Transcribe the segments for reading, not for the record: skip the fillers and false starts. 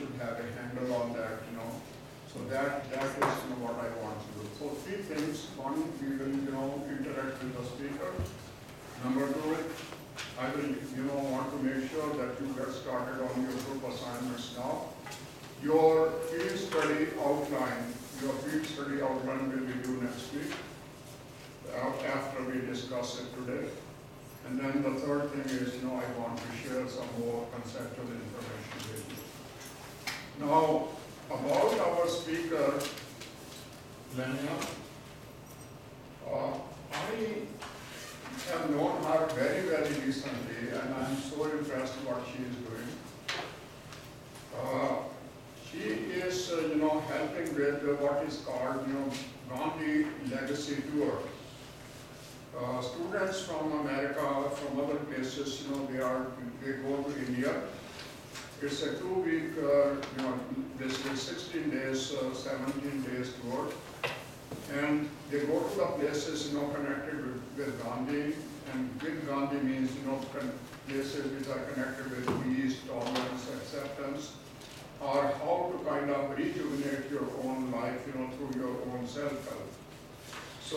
should have a handle on that, So that is what I want to do. So 3 things. One, we will interact with the speaker. Number 2, I will want to make sure that you get started on your group assignments now. Your field study outline will be due next week after we discuss it today. And then the third thing is, I want to share some more conceptual information with you. Now, about our speaker, Lynnea, I have known her very, very recently, and I'm so impressed what she is doing. She is, helping with what is called, Gandhi Legacy Tour. Students from America, from other places, they go to India. It's a 2-week, basically 16 days, 17 days tour. And they go to the places, connected with Gandhi. And with Gandhi means, places which are connected with peace, tolerance, acceptance, or how to kind of rejuvenate your own life, through your own self-help. So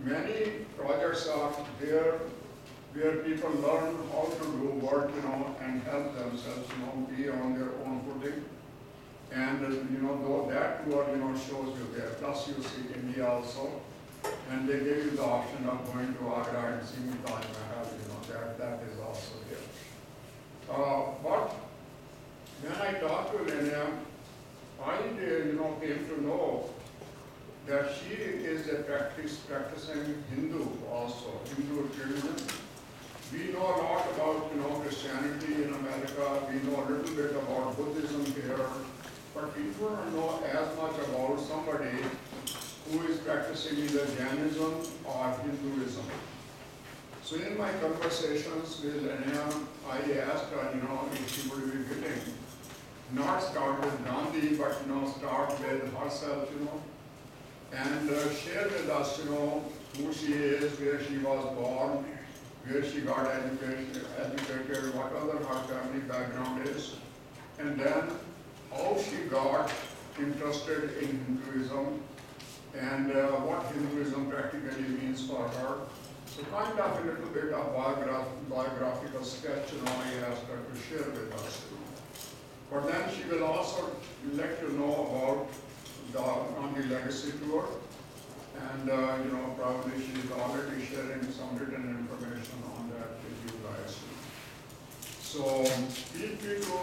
many projects are there where people learn how to do work, and help themselves, be on their own footing. And, though that tour, shows you there. Plus you see India also. And they give you the option of going to Agra and seeing Taj Mahal, that is also here. But when I talked to Lynnea, I, came to know that she is a practicing Hindu also, Hindu tradition. We know a lot about, Christianity in America. We know a little bit about Buddhism here. But we don't know as much about somebody who is practicing either Jainism or Hinduism. So in my conversations with Lynnea, I asked her, if she would be willing, not start with Gandhi, but start with herself, and share with us, who she is, where she was born, where she got educated, what other her family background is, and then how she got interested in Hinduism, and what Hinduism practically means for her. So kind of a little bit of biographical sketch, I asked her to share with us. But then she will also let you know about the Gandhi Legacy Tour, and probably she's already sharing some written information on that with you guys. So feel free to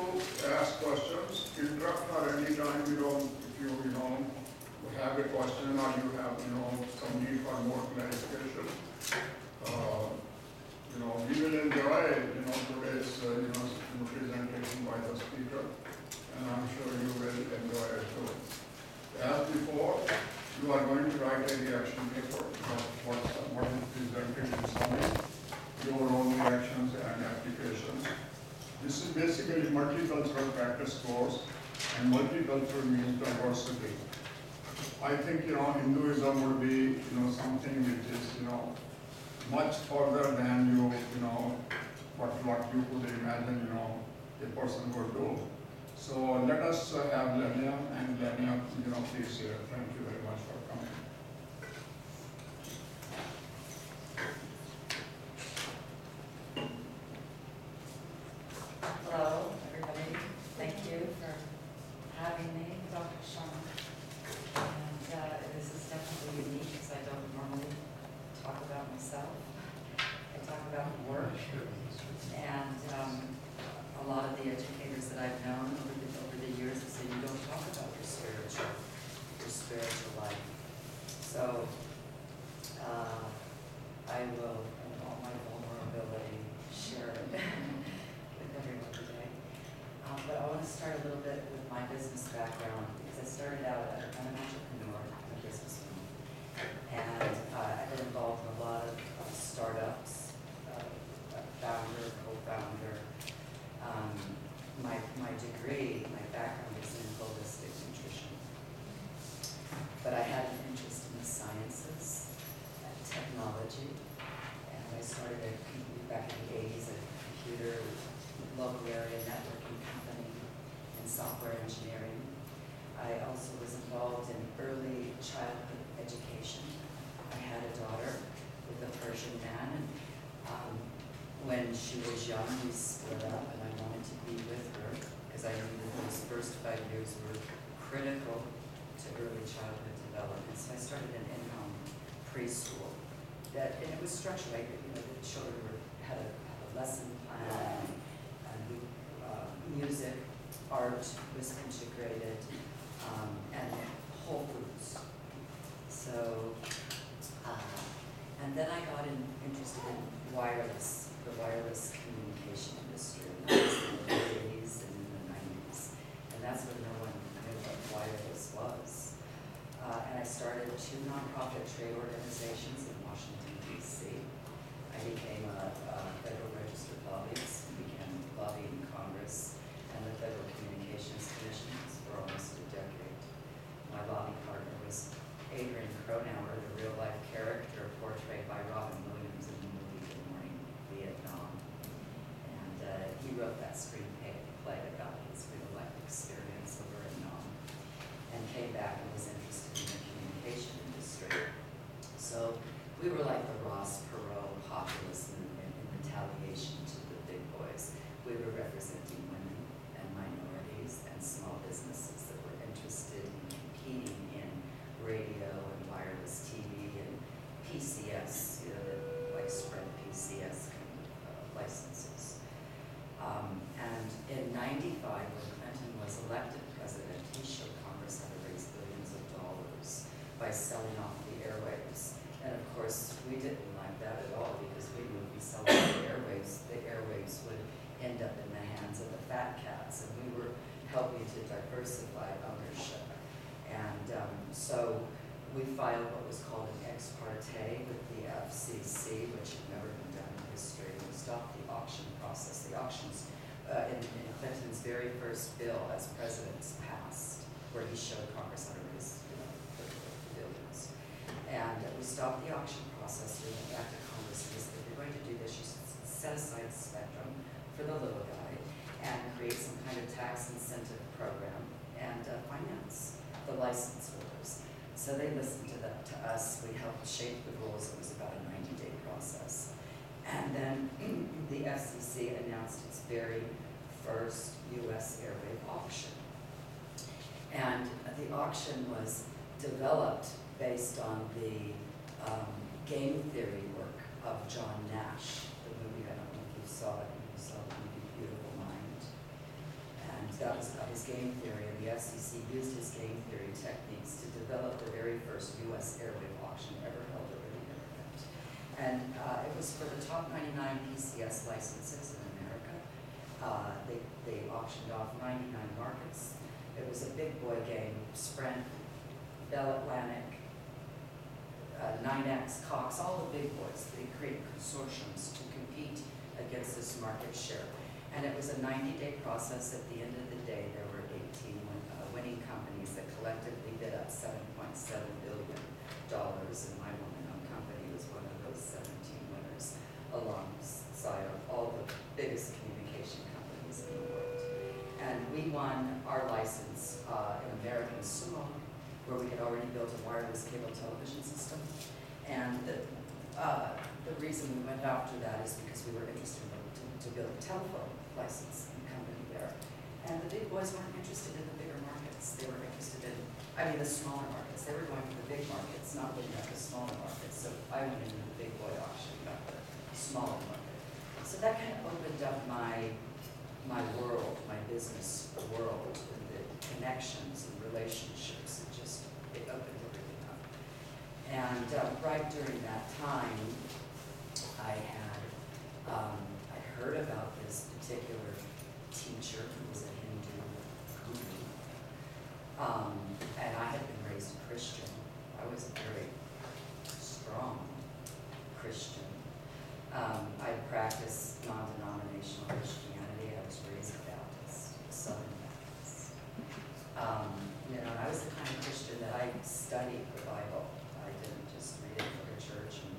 ask questions, interrupt her anytime, if you have a question or you have some need for more clarification. We will enjoy today's presentation by the speaker, and I'm sure you will enjoy it too. As before, you are going to write a reaction paper of what is presented in summary, your own reactions and applications. This is basically multicultural practice course, and multicultural means diversity. I think Hinduism would be something which is much further than what you could imagine a person would do. So let us have Lynnea, and Lynnea, please here. Thank you very much for coming. Hello, everybody. Thank you for having me, Dr. Sharma. And this is definitely unique because I don't normally talk about myself. I talk about work. And a lot of the educators that I've known over the years have said, you don't talk about your spiritual life. So I will, in all my vulnerability, share it with everyone today. But I want to start a little bit with my business background because I started out as an entrepreneur, a businesswoman. And I've been involved in a lot of startups, founder, co-founder. My degree, my background is in holistic nutrition. But I had an interest in the sciences and technology. And I started back in the 80s a computer local area networking company in software childhood education. I had a daughter with a Persian man, and when she was young, we split up, and I wanted to be with her because I knew that those first 5 years were critical to early childhood development. So I started an in-home preschool. And it was structured, like, you know, the children had a lesson plan, and music, art was integrated, and Whole Foods. So, and then I got interested in the wireless communication industry. And that was in the 80s and in the 90s. And that's when no one knew what wireless was. And I started 2 nonprofit trade organizations in Washington, D.C. I became a federal registered lobbyist, began lobbying Congress and the Federal Communications Commissions for almost a decade. My lobby partner was Adrian Cronauer, the real-life character portrayed by Robin Williams in the movie Good Morning Vietnam. And he wrote that screenplay about his real-life experience over in Nam, and came back and was interested in the communication industry. So we were like the Ross Perot populace in retaliation to the big boys. We were representing women and minorities and small businesses that were interested in competing in radio and wireless TV and PCS, you know, like Sprint PCS kind of licenses. And in '95, when Clinton was elected president, he showed Congress how to raise billions of dollars by selling off the airwaves. And of course, we didn't like that at all, because we knew if we sold off the airwaves would end up in the hands of the fat cats, and we were helping to diversify ownership. And so we filed what was called an ex parte with the FCC, which had never been done in history. We stopped the auction process. The auctions in Clinton's very first bill as president passed, where he showed Congress how to raise, you know, the billions. And we stopped the auction process. We went back to Congress and said, if you're going to do this, you should set aside spectrum for the little guy and create some kind of tax incentive program and finance the license holders. So they listened to us. We helped shape the rules. It was about a 90-day process. And then the FCC announced its very first U.S. airwave auction. And the auction was developed based on the game theory work of John Nash, the movie. I don't know if you saw it. You saw the movie Beautiful Mind. And that was about his game theory, and the FCC used his game theory techniques to develop the very first U.S. airwave auction ever held over the internet. And it was for the top 99 PCS licenses in America. They auctioned off 99 markets. It was a big boy game. Sprint, Bell Atlantic, 9X, Cox, all the big boys. They created consortiums to compete against this market share. And it was a 90-day process. At the end of the day, there were 18 winning companies that collectively bid up $7.7 billion, and my woman-owned company was one of those 17 winners, alongside all the biggest communication companies in the world. And we won our license in American Samoa, where we had already built a wireless cable television system. And the reason we went after that is because we were interested to build a telephone licensing company there. And the big boys weren't interested in the bigger markets. They were interested in, the smaller markets. They were going for the big markets, not looking at the smaller markets. So I went into the big boy auction, got the smaller market. So that kind of opened up my world, my business world, and the connections and relationships. It opened everything up. And right during that time, I heard about this particular teacher who was a Hindu guru. And I had been raised a Christian. I was a very strong Christian. I practiced non-denominational Christianity. I was raised a Baptist, a Southern Baptist. And I was the kind of Christian that I studied the Bible. I didn't just read it for a church and,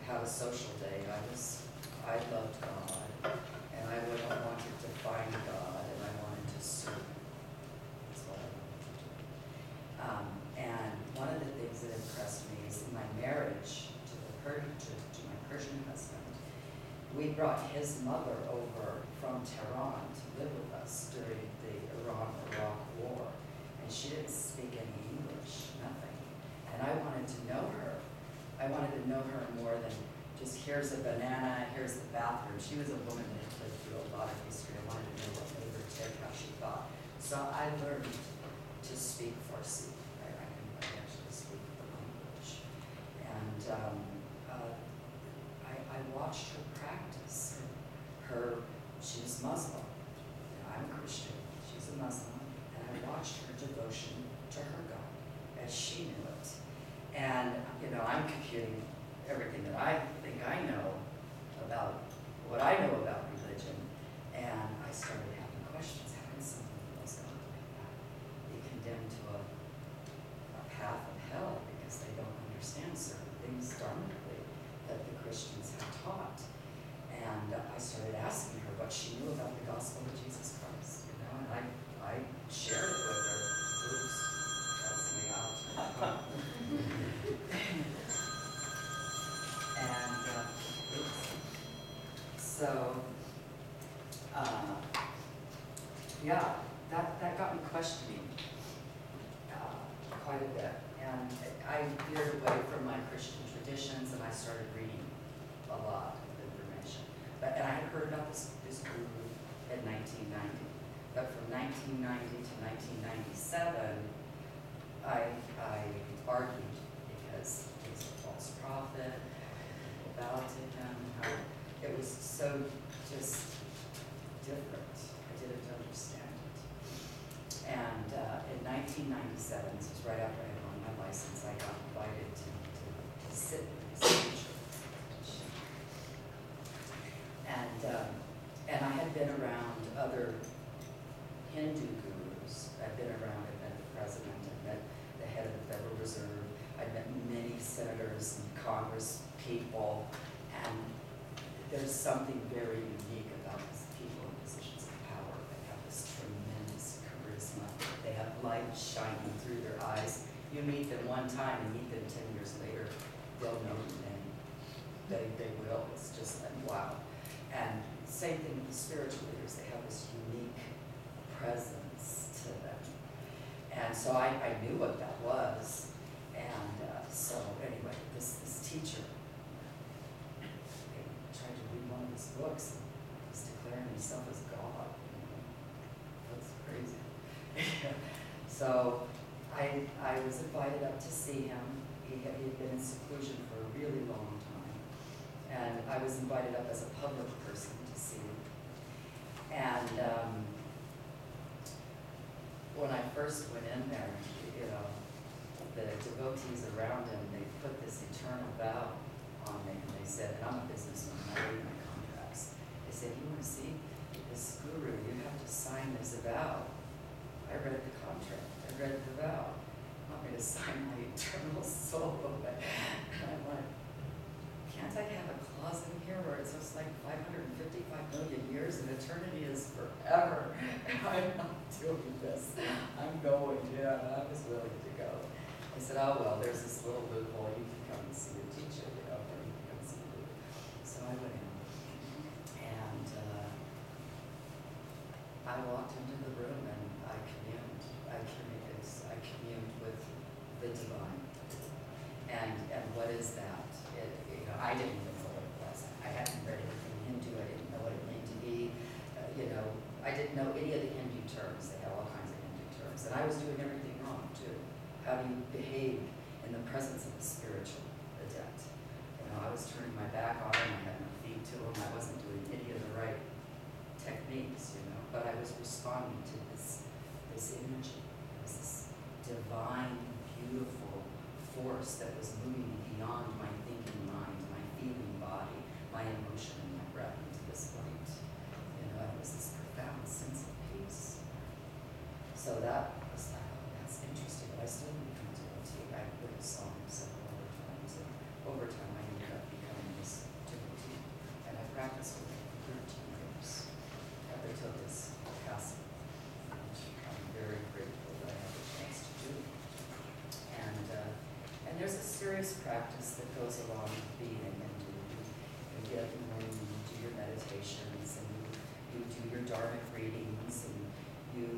have a social day. I loved God, and I wanted to find God, and I wanted to serve Him. That's what I wanted to do. And one of the brought his mother over from Tehran to live with us during the Iran-Iraq war, and she didn't speak any English, nothing. And I wanted to know her. I wanted to know her more than just here's a banana, here's the bathroom. She was a woman that had lived through a lot of history. I wanted to know what made her tick, how she thought. So I learned to speak Farsi. I can actually speak the language. And I watched her practice. She's Muslim. I'm a Christian. She's a Muslim. And I watched her devotion to her God as she knew it. And, I'm computing everything that I think I know about what I know about religion. And I started having questions. How can someone who loves God like that be condemned to a path of hell because they don't understand certain things dharmically that the Christians have taught? And I started asking her what she knew about the gospel of Jesus Christ, and I shared it with her. Oops, that's me out. And so, yeah, that got me questioning quite a bit. And I veered away from my Christian traditions, and I started reading a lot of information. And I had heard about this guru in 1990. But from 1990 to 1997, I argued because he was a false prophet, people bowed to him, how it was so just different. I didn't understand it. And in 1997, this was right after I had won my license, I got invited to sit with his teacher. And I had been around other Hindu gurus. I'd been around, I'd met the president, I'd met the head of the Federal Reserve, I'd met many senators and Congress people, and there's something very unique about these people in positions of power. They have this tremendous charisma. They have light shining through their eyes. You meet them one time and meet them 10 years later, they'll know your name. They will. It's just like, wow. And same thing with the spiritual leaders. They have this unique presence to them. And so I knew what that was. And so anyway, this teacher, he tried to read one of his books, and he's declaring himself as God. That's crazy. So I was invited up to see him. He had been in seclusion for a really long time. And I was invited up as a public person to see him. And when I first went in there, the devotees around him, they put this eternal vow on me, and they said, and I'm a businessman, I read my contracts. They said, you want to see this guru, you have to sign this vow. I read the contract, I read the vow. You want me to sign my eternal soul away? And I'm like, can't I have a clause in here where it says like 555 million years and eternity is forever? I'm not doing this. I'm going, yeah, I was willing to go. I said, oh, well, there's this little loophole. You can come and see the teacher, or you can come see the. So I went in, and I walked into the room and I communed. I communed with the divine. And what is that? I didn't even know what it was. I hadn't read anything Hindu. I didn't know what it meant to be. I didn't know any of the Hindu terms. They had all kinds of Hindu terms. And I was doing everything wrong, too. How do you behave in the presence of the spiritual adept? I was turning my back on him. I had no feet to him. I wasn't doing any of the right techniques, But I was responding to this energy. It was this divine, beautiful force that was moving beyond my thinking mind, my feeling body, my emotion, and my breath into this light. It was this profound sense of peace. So that was like, oh, that's interesting, but I still didn't become a devotee. I would have saw him several other times, and over time I ended up becoming this devotee. And I practiced with him for 13 years up until this passing, which I'm very grateful that I had the chance to do. And there's a serious practice that goes along with being a Hindu. You get in the morning, you do your meditation. meditations, and you do your Dharmic readings, and you,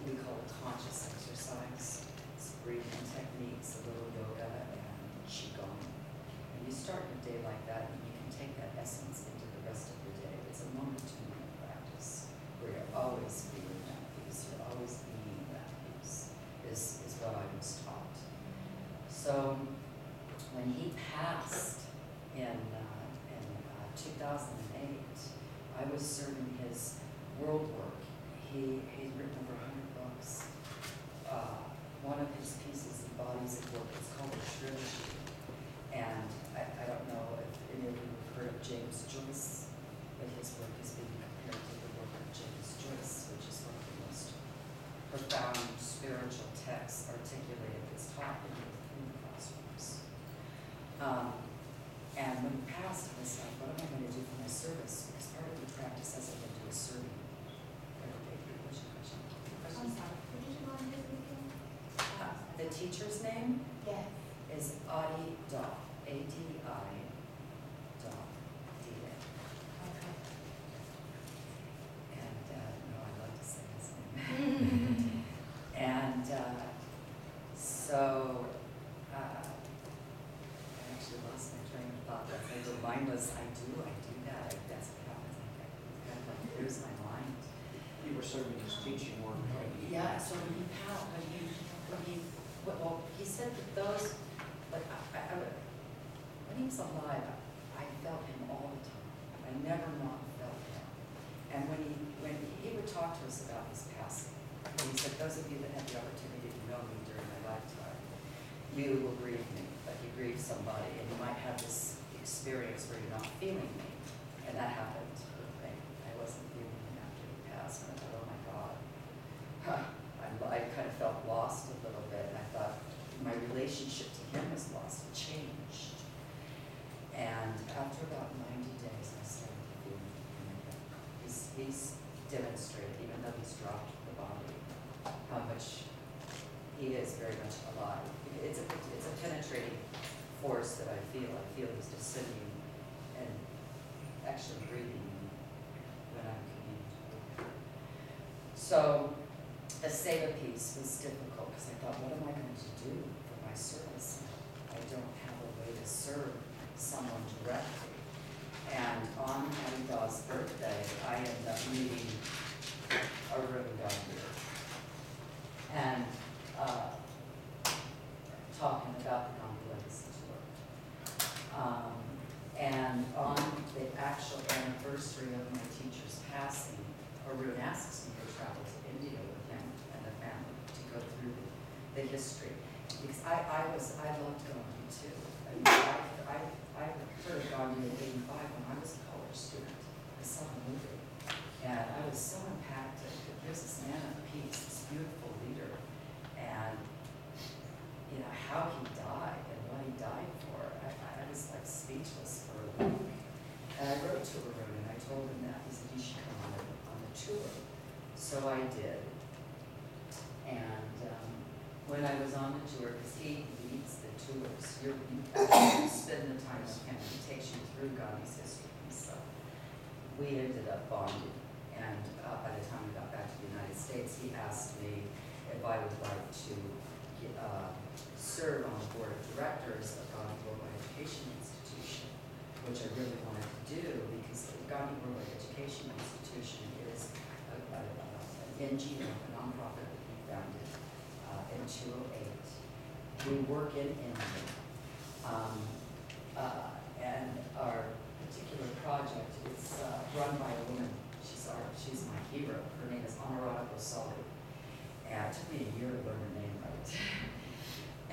we call it conscious exercise. It's breathing techniques, a little yoga, and Qigong. And you start your day like that, and you can take that essence into the rest of your day. It's a 1 to 2 minute practice where you're always feeling that peace, you're always being that peace, is what I was taught. So when he passed in 2008, I was serving his world work. He's written over 100 books. One of his pieces embodies a book. It's called a trilogy. And I don't know if any of you have heard of James Joyce, but his work is being compared to the work of James Joyce, which is one of the most profound spiritual texts articulated that's taught in the classrooms. And when he passed, I was like, what am I going to do for my service? Because part of the practice has to do with serving. What's your question? I'm sorry, could you go on his again? The teacher's name Yes. is Adi Da, A-D-I, Da, D-A. Okay. And, no, I'd like to say his name. And so, I actually lost my train of thought. That's like the mindless, I do that. That's what happens. I kind of like lose my mind. You were serving his teaching work. Yeah, so when he passed, well, he said that those, like, when he was alive, I felt him all the time. I never not felt him. And when he would talk to us about his passing, and he said, those of you that had the opportunity to know me during my lifetime, you will grieve me, but you grieve somebody, and you might have this experience where you're not feeling me. And that happened with me. I wasn't feeling him after he passed, and I thought, oh my God. I kind of felt lost a little bit, and I thought my relationship to him was lost, it changed. And after about 90 days, I started to feel him again. He's demonstrated, even though he's dropped the body, how much he is very much alive. It's a penetrating force that I feel. I feel he's descending and actually breathing when I'm communing with him. So the Seva piece was difficult because I thought, what am I going to do for my service now? I don't have a way to serve someone directly. And on Harida's birthday, I ended up meeting Arun down here and talking about the Gandhi Legacy Tour. And on the actual anniversary of my teacher's passing, Arun asks me to travel to India with him and the family to go through the history. Because I loved Gandhi too. I mean, I heard of Gandhi in '85 when I was a college student. I saw the movie. And I was so impacted that here's this man of peace, this beautiful leader. And, you know, how he died and what he died for. I was like speechless for a week. And I wrote to Arun and I told him that. He said, you should come on the tour. So I did. And when I was on the tour, because he leads the tours, you actually spend the time with him. He takes you through Gandhi's history and stuff. We ended up bonding. And by the time we got back to the United States, he asked me if I would like to serve on the board of directors of Gandhi Worldwide Education Institution, which I really wanted to do because the Gandhi Worldwide Education Institution is an NGO, a nonprofit that we founded in 2008. We work in India, and our particular project is run by a woman. She's my hero. Her name is Anuradha Gosali. And it took me a year to learn her name right.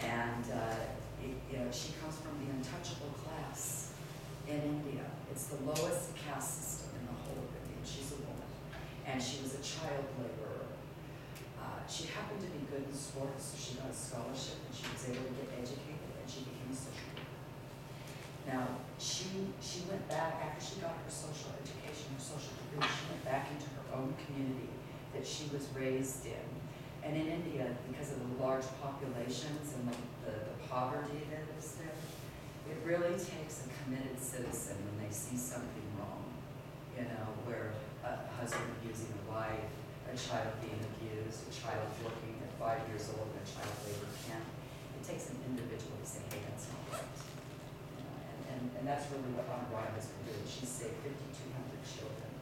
And she comes from the untouchable class in India. It's the lowest caste system in the whole of India. She's a woman. And she was a child laborer. She happened to be good in sports, so she got a scholarship and she was able to get educated and she became a social worker. Now, she went back, after she got her social education, her social degree, she went back into her own community that she was raised in. And in India, because of the large populations and the poverty that is there, it really takes a committed citizen when they see something you know, where a husband abusing a wife, a child being abused, a child working at 5 years old in a child labor camp. It takes an individual to say, hey, that's not right. You know, and that's really what Rhonda has been doing. She's saved 5,200 children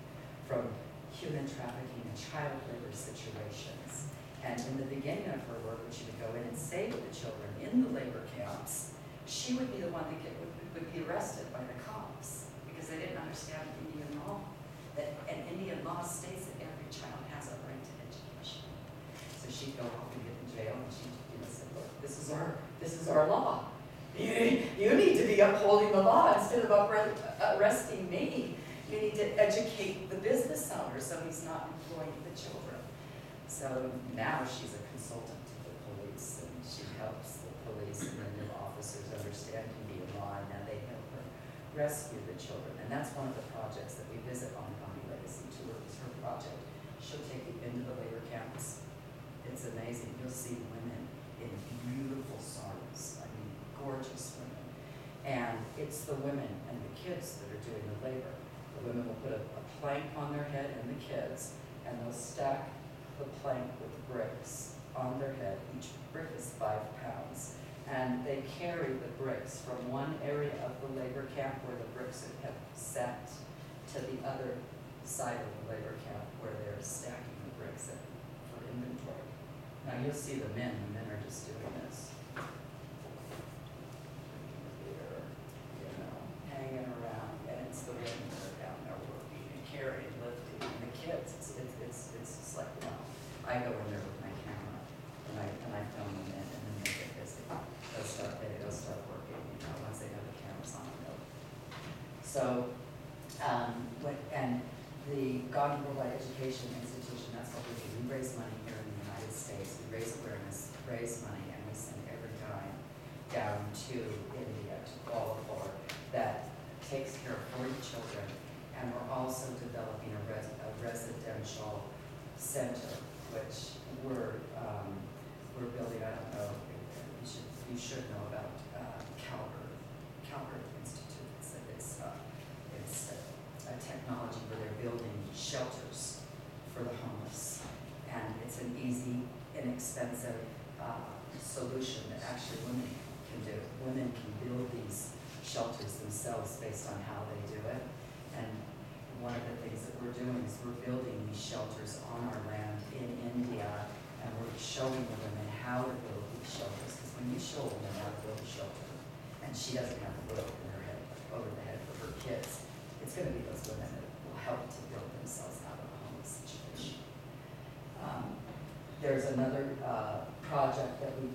from human trafficking and child labor situations. And in the beginning of her work, when she would go in and save the children in the labor camps, she would be the one that would be arrested by the cops because they didn't understand Indian law. And Indian law states that every child has a right to education. So she'd go off and get in jail, and she'd say, look, this is our law. You need to be upholding the law instead of arresting me. You need to educate the business owner so he's not employing the children. So now she's a consultant to the police, and she helps the police and the new officers understand Indian law, and now they help her rescue the children. And that's one of the projects that we visit on the Gandhi Legacy Tour, is her project. She'll take you into the labor camps. It's amazing. You'll see women in beautiful saris, I mean, gorgeous women. And it's the women and the kids that are doing the labor. The women will put a plank on their head and the kids, and they'll stack the plank with bricks on their head. Each brick is 5 pounds. And they carry the bricks from one area of the labor camp where the bricks have set to the other side of the labor camp where they're stacking the bricks for inventory. Now you'll see the men are just doing this. Here, you know, hanging around, and it's the women that are down there working and carrying, lifting, and the kids. It's just like, you know, I go in there with my camera and I film them in, and then they get busy. They'll start working, you know, once they have the cameras on them. So, and the Gandhi Worldwide Education Institution, that's what we do. We raise money here in the United States. We raise awareness, raise money, and we send every dime down to India, to Kuala Lumpur, that takes care of 40 children. And we're also developing a residential center, which we're building. I don't know, you should know about Calvert Institute. It's a technology where they're building shelters for the homeless. And it's an easy, inexpensive solution that actually women can do. Women can build these shelters themselves based on how they do it. And one of the things that we're doing is we're building these shelters on our land in India, and we're showing the women how to build these shelters. Because when you show a woman how to build a shelter, and she doesn't have a roof in her head, over the head for her kids, it's going to be those women that will help to build themselves out of a homeless situation. There's another project that we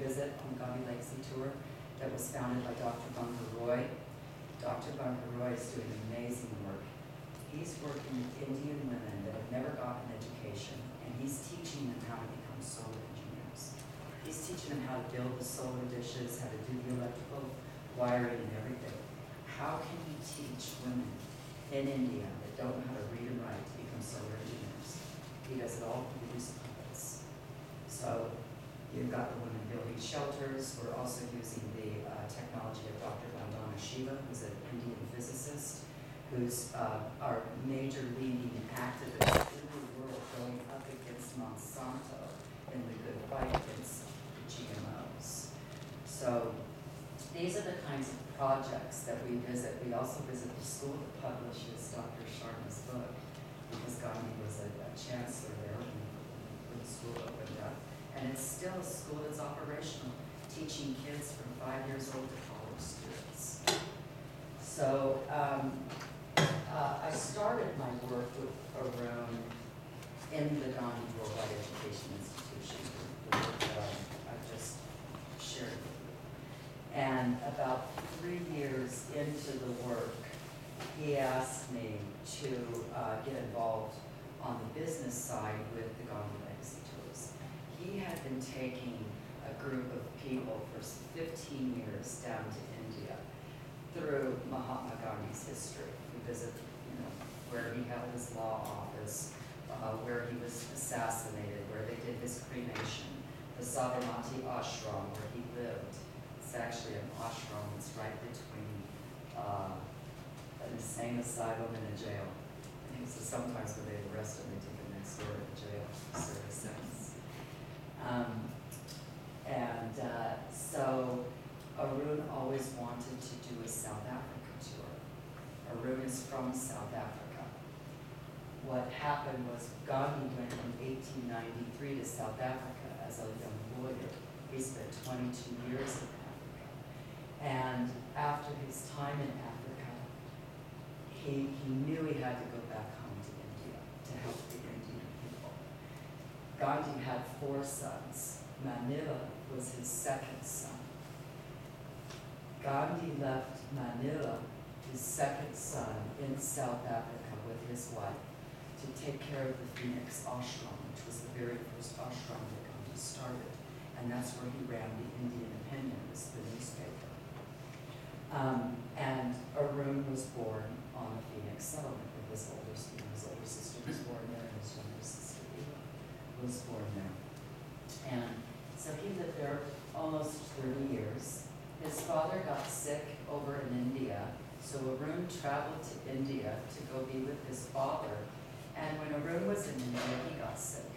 visit on the Gandhi Legacy Tour that was founded by Dr. Bunker Roy. Dr. Bunker Roy is doing amazing work. He's working with Indian women that have never gotten an education, and he's teaching them how to become solar engineers. He's teaching them how to build the solar dishes, how to do the electrical wiring and everything. How can you teach women in India that don't know how to read and write to become solar engineers? He does it all through these puppets. So you've got the women building shelters. We're also using the technology of Dr. Vandana Shiva, who's an Indian physicist, who's our major leading activist in the world going up against Monsanto in the good fight against the GMOs. So these are the kinds of projects that we visit. We also visit the school that publishes Dr. Sharma's book, because Gandhi was a chancellor there when the school opened up. And it's still a school that's operational, teaching kids from 5 years old to college students. So I started my work around in the Gandhi Worldwide Education Institution, the work that I've just shared with you. And about 3 years into the work, he asked me to get involved on the business side with the Gandhi Legacy Tours. He had been taking a group of people for 15 years down to India through Mahatma Gandhi's history. We visit, where he held his law office, where he was assassinated, where they did his cremation, the Sabarmati ashram where he lived. It's actually an ashram that's right between an insane asylum and a jail. So sometimes when they arrest him, they take him next door to jail to serve his sentence. So Arun always wanted to do a South Africa tour. Arun is from South Africa. What happened was Gandhi went in 1893 to South Africa as a young lawyer. He spent 22 years in Africa. And after his time in Africa, he knew he had to go back home to India to help the Indian people. Gandhi had 4 sons. Manila was his second son. Gandhi left Manila, his second son, in South Africa with his wife to take care of the Phoenix ashram, which was the very first ashram that Gandhi started. And that's where he ran the Indian Opinion, was the newspaper. And Arun was born on the Phoenix settlement with his older sister was born there, and his younger sister was born there. And so he lived there almost 30 years. His father got sick over in India, so Arun traveled to India to go be with his father. And when Arun was in India, he got sick.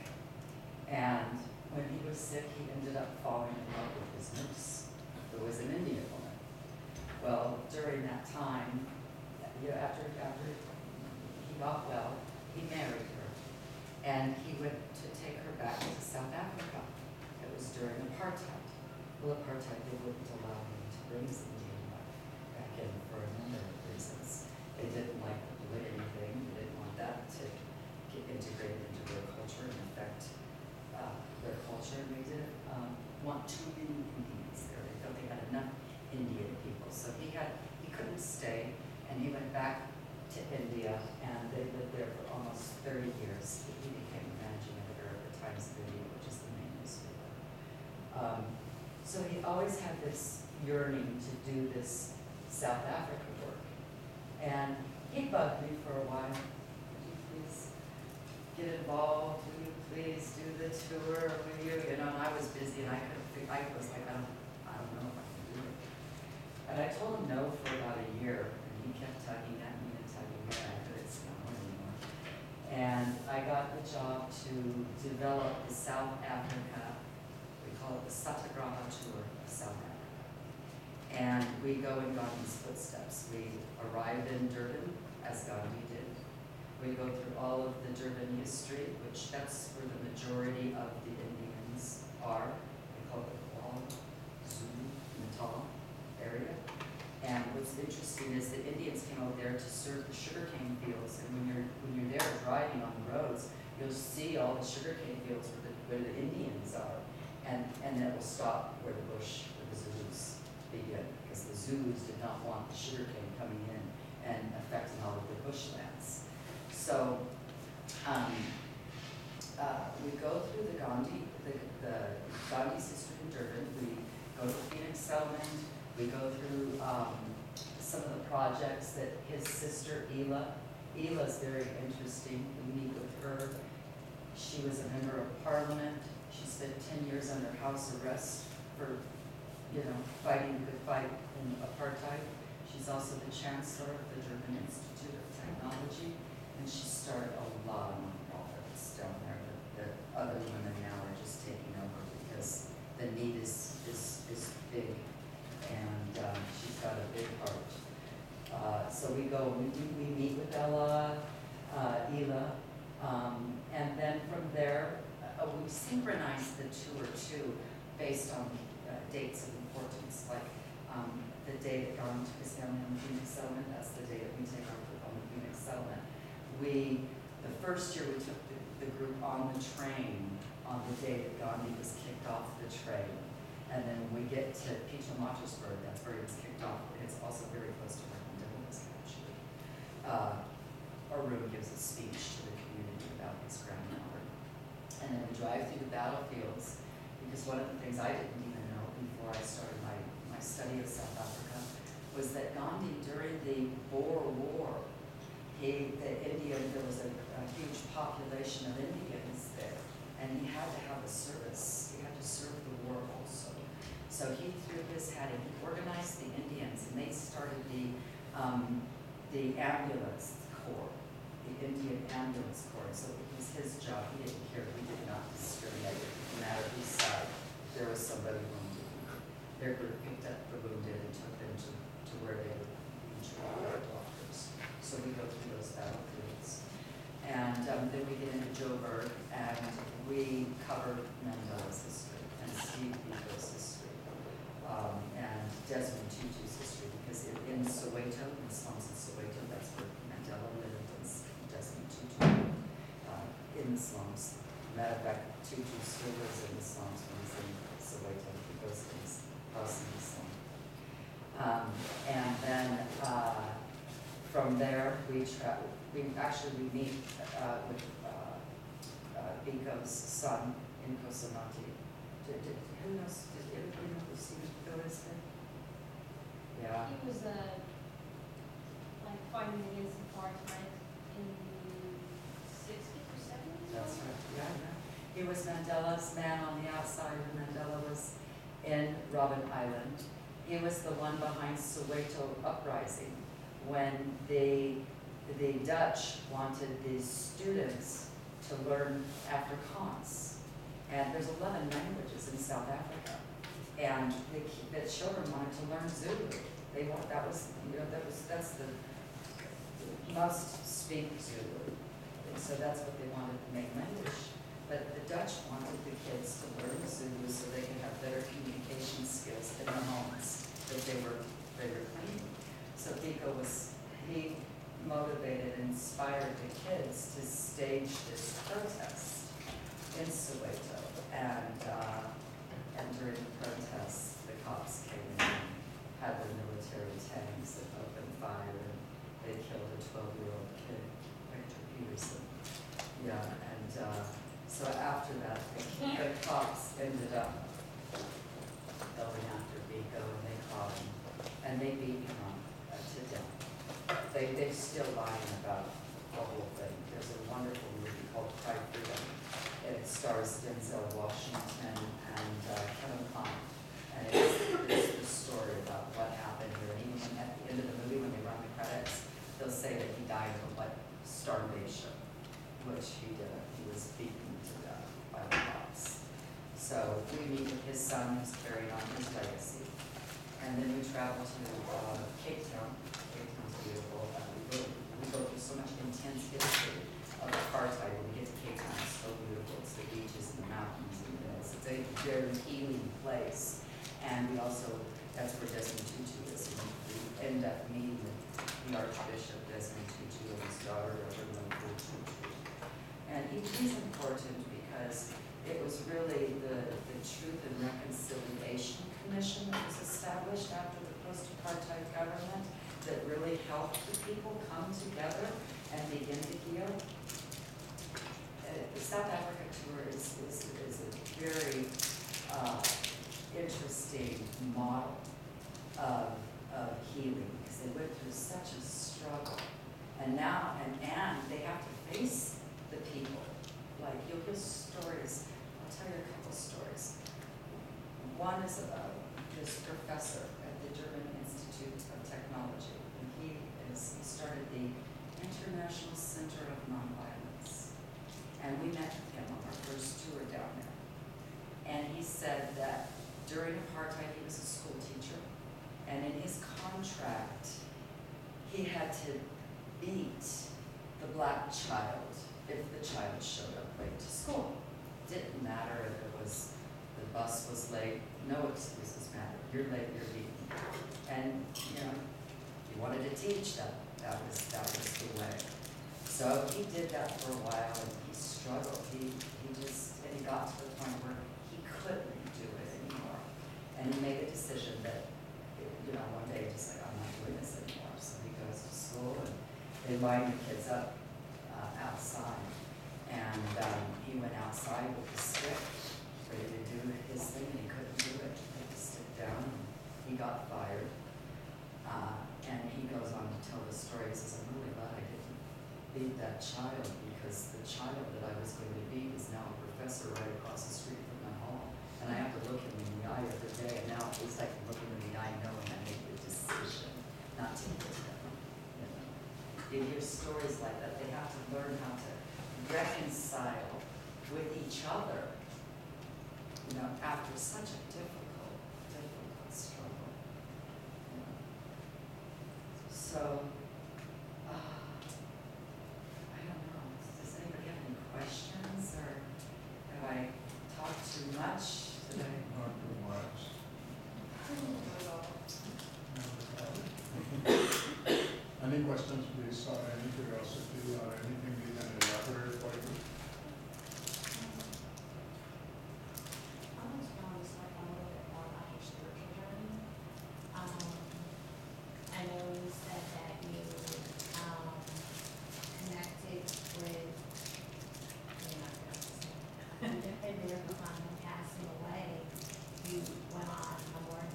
And when he was sick, he ended up falling in love with his nurse, who was an Indian woman. Well, during that time, after he got well, he married her. And he went to take her back to South Africa. It was during apartheid. Well, apartheid, they wouldn't allow him to bring his Indian wife back in for a number of reasons. They didn't like the polygamy thing. They didn't want that to get integrated into their culture and affect their culture. And they didn't want too many Indians there. They felt they had enough Indian people. So he couldn't stay, and he went back to India, and they lived there for almost 30 years. He became managing editor of the Times of India, which is the main newspaper. So he always had this yearning to do this South Africa work. And he bugged me for a while. Would you please get involved? Will you please do the tour? Will you? And I was busy, and I was like, I don't know if I can do it. And I told him no for about a year, and he kept tugging at me and tugging at me. I couldn't say no anymore. And I got the job to develop the South Africa, we call it the Satyagraha Tour of South Africa. And we go in Gandhi's footsteps. We arrive in Durban, as Gandhi did. We go through all of the Durban history, which that's where the majority of the Indians are. They call it the Kwal, Zulu, Natal area. And what's interesting is the Indians came out there to serve the sugarcane fields. And when you're there driving on the roads, you'll see all the sugarcane fields where the Indians are. And then it will stop where the Zulus begin, because the Zulus did not want the sugarcane coming in and affecting all of the bushlands. So we go through the Gandhi's history in Durban. We go to the Phoenix settlement. We go through some of the projects that his sister Ela's very interesting. We meet with her. She was a member of parliament. She spent 10 years under house arrest for, fighting the good fight in apartheid. She's also the chancellor of the Durban Institute of Technology, and she started a lot of nonprofits down there that other women now are just taking over because the need is big, and she's got a big heart. So we go, we meet with Ela, and then from there, we synchronize the tour too, based on dates of importance, like the day that Gandhi took his family on the Phoenix settlement, that's the day that we take our group on the Phoenix settlement. The first year we took the group on the train on the day that Gandhi was kicked off the train. And then when we get to Pietermaritzburg, that's where he was kicked off. It's also very close to where Mandela was captured. Arun gives a speech to the community about his grandmother. And then we drive through the battlefields, because one of the things I didn't even know before I started my study of South Africa was that Gandhi, during the Boer War, there was a huge population of Indians there, and he had to have a service. He had to serve the war also. So he threw his hat in. He organized the Indians, and they started the ambulance corps, the Indian ambulance corps, so it was his job. He didn't care. He did not discriminate. It didn't matter whose side there was somebody wounded. Their group picked up the wounded and took them to where they would be treated by doctors. So we go through those battlefields. And then we get into Joburg, and we cover Mandela's history and Steve Biko's history, and Desmond Tutu's history, because in Soweto, in the slums of Soweto, that's where Mandela lived, and Desmond Tutu in the slums. Matter of fact, Tutu still lives in the slums when he's in Soweto. He goes to his house in the slum. And then from there, we meet with Biko's son in Kosamati. Who knows? Did everybody know who Steve Biko is? Yeah. He was like fighting against apartheid in the 60s or 70s. That's right, yeah. He was Mandela's man on the outside, and Mandela was in Robben Island. He was the one behind Soweto uprising when the Dutch wanted the students to learn Afrikaans. And there's 11 languages in South Africa. And the children wanted to learn Zulu. That's the must speak Zulu. And so that's what they wanted, the main language. But the Dutch wanted the kids to learn Zulu so they could have better communication skills in their homes that they were cleaning. So Biko he motivated and inspired the kids to stage this protest in Soweto. And during the protests, the cops came in and had the military tanks that opened fire, and they killed a 12-year-old kid, Victor Peterson. Yeah, and so after that, the cops ended up going after Biko, and they caught him, and they beat him to death. They're still lying about the whole thing. There's a wonderful movie called Cry Freedom. It stars Denzel Washington and Kevin Kline. And it's the story about what happened here. And even at the end of the movie, when they run the credits, they'll say that he died of starvation, which he did. He was beaten to death by the cops. So we meet with his son, who's carrying on his legacy. And then we travel to Cape Town. Cape Town's beautiful. We go through so much intense history of apartheid. When we get to Cape Town, it's so beautiful. It's the beaches and the mountains and the hills. It's a very healing place. And we also, that's where Desmond Tutu is. And we end up meeting with the Archbishop Desmond Tutu and his daughter, Reverend Tutu. And he's important because it was really the Truth and Reconciliation Commission that was established after the post-apartheid government that really helped the people come together and begin to heal. The South Africa tour is a very interesting model of healing, because they went through such a struggle. And now, and they have to face the people. Like, you'll hear stories. I'll tell you a couple stories. One is about this professor at the German Institute of Technology. And he started the International Center of Nonviolence. And we met with him on our first tour down there. And he said that during apartheid, he was a school teacher. And in his contract, he had to beat the black child if the child showed up late to school. Didn't matter if the bus was late, no excuses mattered. You're late, you're beaten. And, he wanted to teach that. That was the way. So he did that for a while, and he struggled. He got to the point where he couldn't do it anymore. And he made a decision that, one day, just like, I'm not doing this anymore. So he goes to school, and they line the kids up outside. And he went outside with the stick, ready to do his thing, and he couldn't do it. He put the stick down, and he got fired. And he goes on to tell the story. He says, I'm really glad I didn't beat that child, because the child that I was going to beat is now a professor right across the street from my home. And I have to look him in the eye every day. And now at least I can look him in the eye knowing I made the decision not to hit him. you hear stories like that, they have to learn how to reconcile with each other, you know, after such a difficult struggle. You know. So, I don't know, does anybody have any questions, or have I talked too much today? Not too much. Any questions, please, or any curiosity, or anything we can elaborate for you? I was want to start a little bit more about your spiritual journey. I know you said that you connected with, and there upon him passing away, you went on a more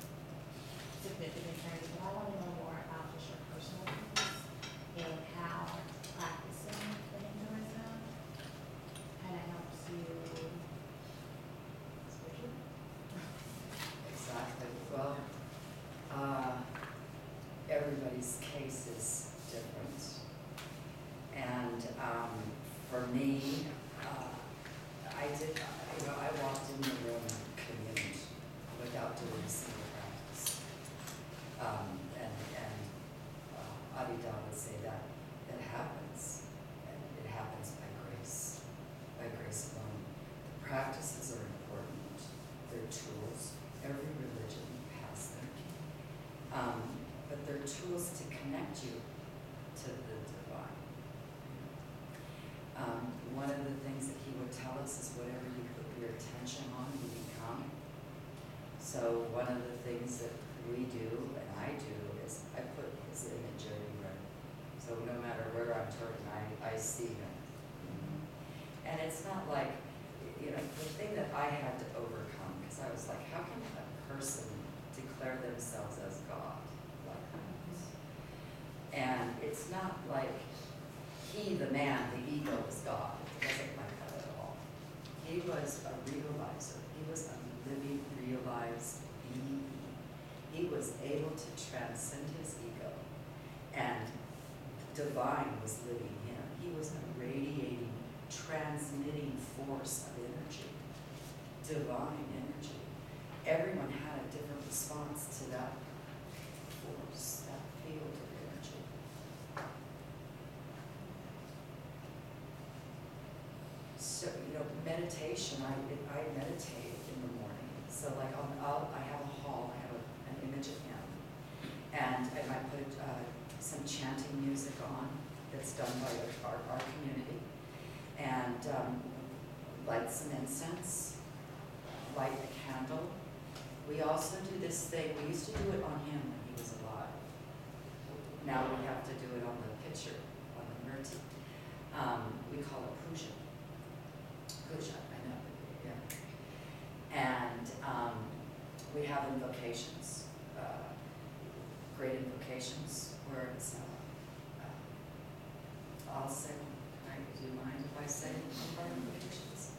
significant journey. But I want to know more about just your personal business and how practicing the Hinduism kind of helps you spiritually. Exactly. Well, everybody's case is different. And for me, I walked in the room and communed without doing a single practice. Adida would say that it happens, and it happens by grace alone. The practices are important, they're tools. Every religion has them. But they're tools to connect you to the divine. One of the things that he would tell us is whatever you put your attention on, you become. So one of the things that we do, and I do, is I put his image everywhere. So no matter where I'm turning, I see him. And it's not like, you know, the thing that I had to overcome, because I was like, how can a person declare themselves as God like that? And it's not like he, the man, the ego, is God. It wasn't like that at all. He was a realizer. He was a living, realized being. He was able to transcend his ego, and divine was living him. He was a radiating, transmitting force of energy, divine energy. Everyone had a different response to that force, that field of energy. So, you know, meditation, I meditate in the morning. So like I have a hall, I have an image of him. And I might put some chanting music on that's done by our community. And light some incense, light a candle. We also do this thing, we used to do it on him when he was alive. Now we have to do it on the picture, on the murti. We call it puja. Puja, I know, yeah. And we have invocations, great invocations, where it's, I'll say, do you mind if I say one of our invocations?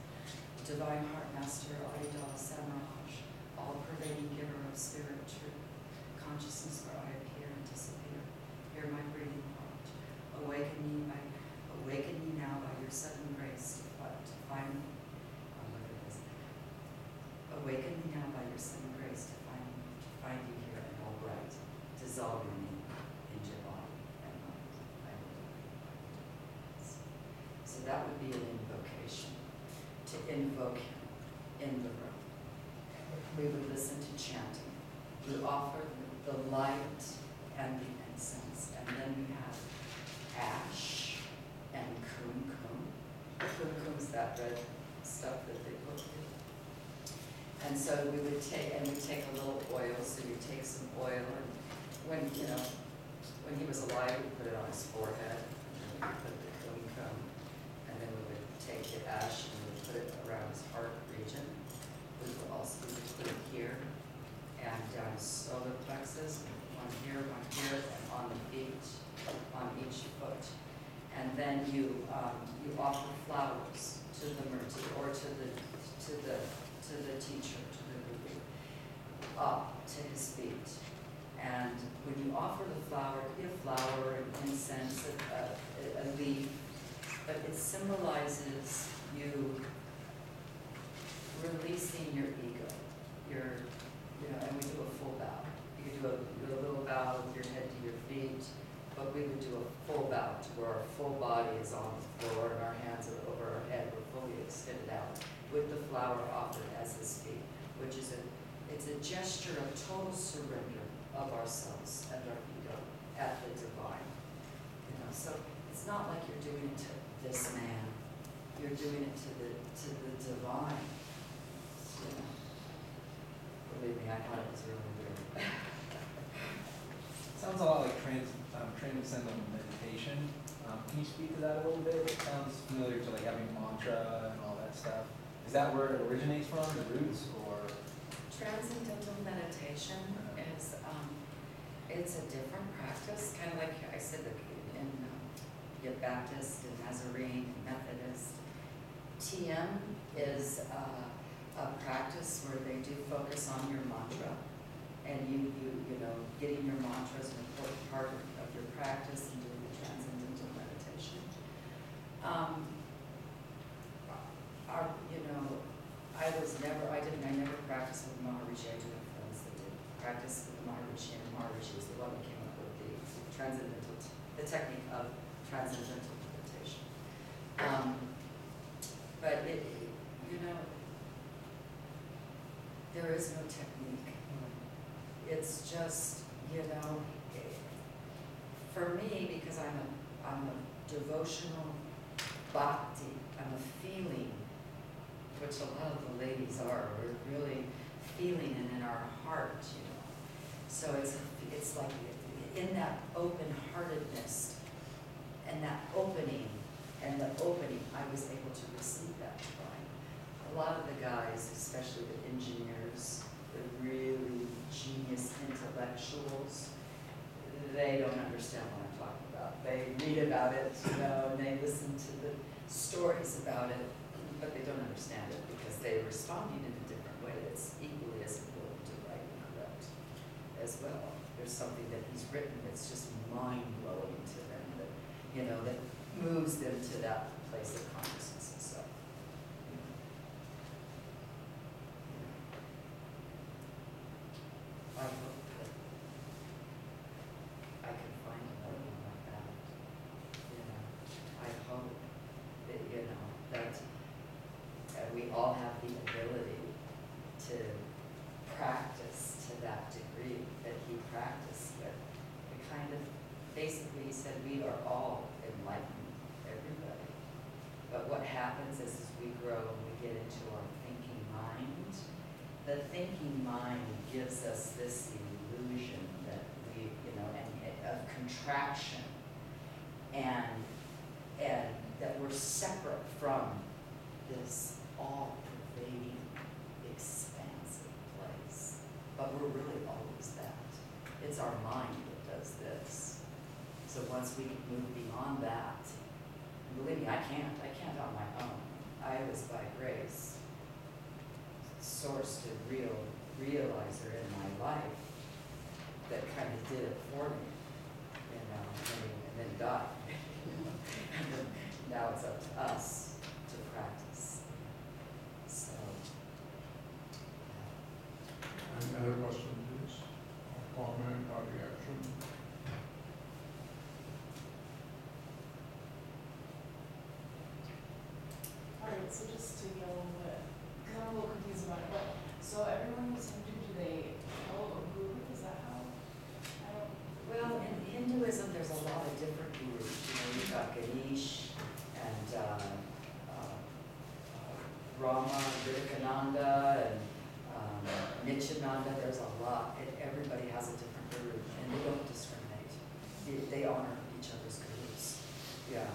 Divine Heart Master, Adida Samraj, all-pervading giver of spirit truth, consciousness where I appear and disappear, hear my breathing heart, awaken me now by your sudden grace to find me. Look at this. Awaken me now by your sudden grace to find you here and all bright, dissolving me in your body and mind. I will do it. So that would be an invocation, to invoke him in the room. We would listen to chanting. We offer the light and the incense, and then we have ash and kumkum. Kumkum's that red stuff that they put in. And so we would take a little oil, so you take some oil, and when he was alive, we put it on his forehead, and then we put the kumkum, and then we would take the ash and we would put it around his heart region. We would also put it here, and down his solar plexus, one here, and on the feet, on each foot. And then you offer flowers to the murti, or to the teacher, to the guru, up to his feet. And when you offer the flower, it could be a flower, an incense, a leaf, but it symbolizes you releasing your ego, and we do a full bow. You could do a little bow with your head to your feet, but we would do a full bow to where our full body is on the floor and our hands are over our head, we're fully extended out, with the flower offered as his feet, which is it's a gesture of total surrender of ourselves and our ego at the divine. So it's not like you're doing it to this man, you're doing it to the divine. Believe me, I thought it was really weird. Sounds a lot like transcendental meditation. Can you speak to that a little bit? It sounds familiar to like having mantra and all that stuff. Is that where it originates from, the roots, or? Transcendental meditation is, it's a different practice, kind of like I said, in Baptist and Nazarene, Methodist. TM is a practice where they do focus on your mantra, and you know, getting your mantra is an important part of your practice and doing the transcendental meditation. I never practiced with Maharishi. I do have friends that did practice with Maharishi, and Maharishi is the one that came up with the technique of transcendental meditation. But there is no technique. It's just, for me, because I'm a devotional bhakti, I'm a feeling, which a lot of the ladies are. We're really feeling it in our heart, So it's like in that open-heartedness and that opening, I was able to receive that divine. A lot of the guys, especially the engineers, the really genius intellectuals, they don't understand what I'm talking about. They read about it, and they listen to the stories about it, but they don't understand it because they're responding in a different way that's equally as important to right and correct as well. There's something that he's written that's just mind-blowing to them, that moves them to that place of consciousness and stuff. I hope that I can find another one like that. I hope that, that we all have the ability to practice to that degree that he practiced with. Basically he said we are all enlightened, everybody. But what happens is as we grow and we get into our thinking mind, the thinking mind gives us this illusion that we, of contraction and that we're separate from this all-pervading, expansive place. But we're really always that. It's our mind that does this. So once we move beyond that, and believe me, I can't on my own. I was by grace sourced a realizer in my life that kind of did it for me, and then died. And then now it's up to us to practice. So. Any other question, please? Or comment or reaction? Alright, so just to get a little bit, because I'm a little confused about it, but, so everyone who's Hindu, do they follow a guru? Is that how? I don't. Well, in Hinduism, there's a lot of different gurus. You've got Ganesh and Rama, Vivekananda, and Nityananda. There's a lot. Everybody has a different guru, and they don't discriminate. They honor each other's gurus. Yeah.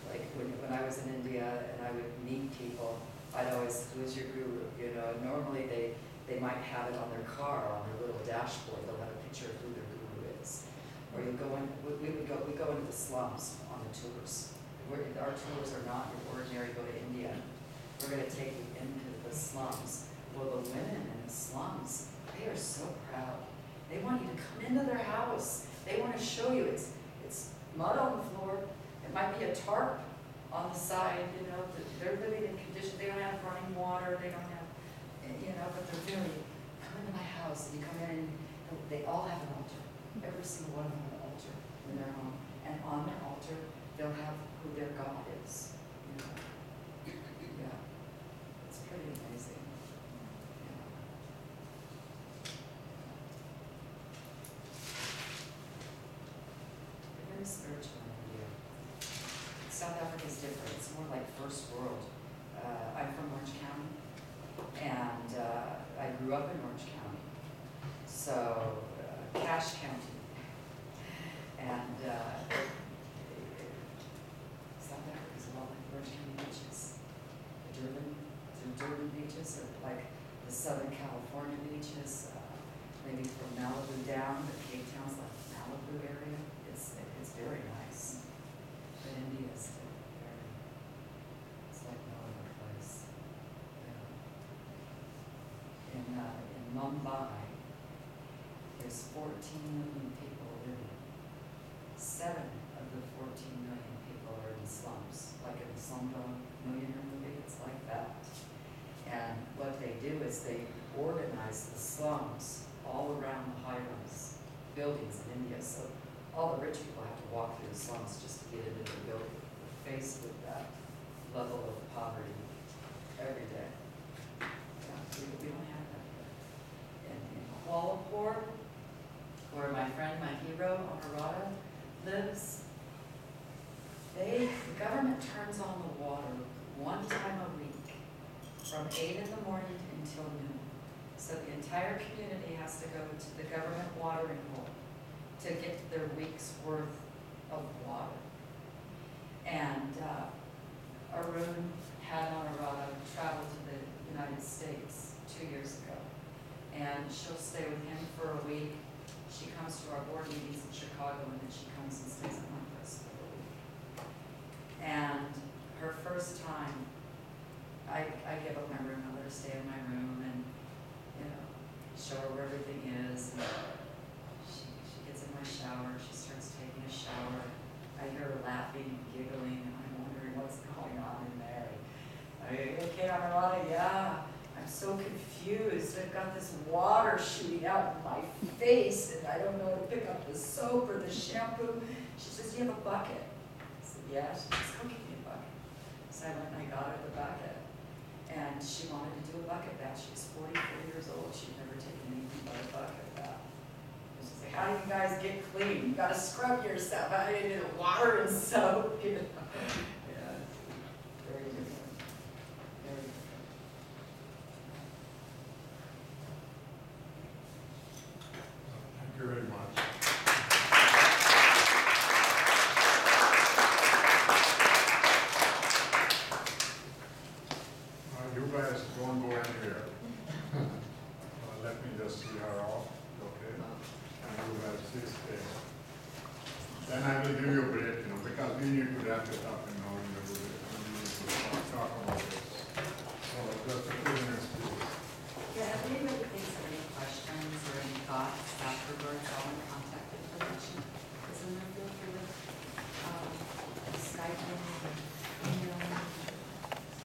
Like when I was in India and I would meet people, I'd always, who's your guru? And normally they might have it on their car, on their little dashboard. They'll have a picture of who their guru is. Or you go in, we go into the slums on the tours. Our tours are not your ordinary go to India. We're going to take you into the slums. Well, the women in the slums, they are so proud. They want you to come into their house. They want to show you it's mud on the floor. It might be a tarp on the side, you know, they're living in conditions, they don't have running water, they don't have, you know, but they're very, come into my house, and you come in and they all have an altar. Every single one of them have an altar in their home. And on their altar, they'll have who their God is. You know? Yeah. It's pretty amazing. Yeah. They're very spiritual in India. South Africa's different. It's more like first world. I'm from Orange County, and I grew up in Orange County. So, Cache County. And South Africa's a lot like Orange County beaches. The Durban beaches are like the Southern California beaches, maybe from Malibu down, but Cape Town's like the Malibu area. It's very nice. But India is still very, it's like no other place. Yeah. In Mumbai, there's 14 million people living. 7 of the 14 million people are in slums, like in the Slumdog Millionaire movie, it's like that. And what they do is they organize the slums all around the high-rise buildings in India. So all the rich people have to walk through the slums just to get into the building. They're faced with that level of poverty every day. Yeah, we don't have that here. In Kuala Lumpur, where my friend, my hero, Amarada, lives, the government turns on the water 1 time a week from 8 in the morning until noon. So the entire community has to go to the government watering hole to get their week's worth of water. And Arun had Amarada travel to the United States 2 years ago. And she'll stay with him for a week. She comes to our board meetings in Chicago, and then she comes and stays at Memphis for a week. And her first time, I give up my room, I let her stay in my room, and, you know, show her where everything is. And she gets in my shower, she starts taking a shower. I hear her laughing and giggling, and I'm wondering what's going on in there. Are you okay, Amarada? Yeah. I'm so confused. I've got this water shooting out in my face, and I don't know how to pick up the soap or the shampoo. She says, "Do you have a bucket?" I said, "Yeah." She says, "Go get me a bucket." So I went and I got her the bucket. And she wanted to do a bucket bath. She's 44 years old. She'd never taken anything but a bucket bath. And she's like, "How do you guys get clean? You gotta scrub yourself. I did water and soap." You know? Yeah, very different. Very different. Thank you very much. You guys don't go anywhere. Let me just see her off, okay? And you guys please stay. Then I will give you a break, because we need to wrap it up, we need to talk about it.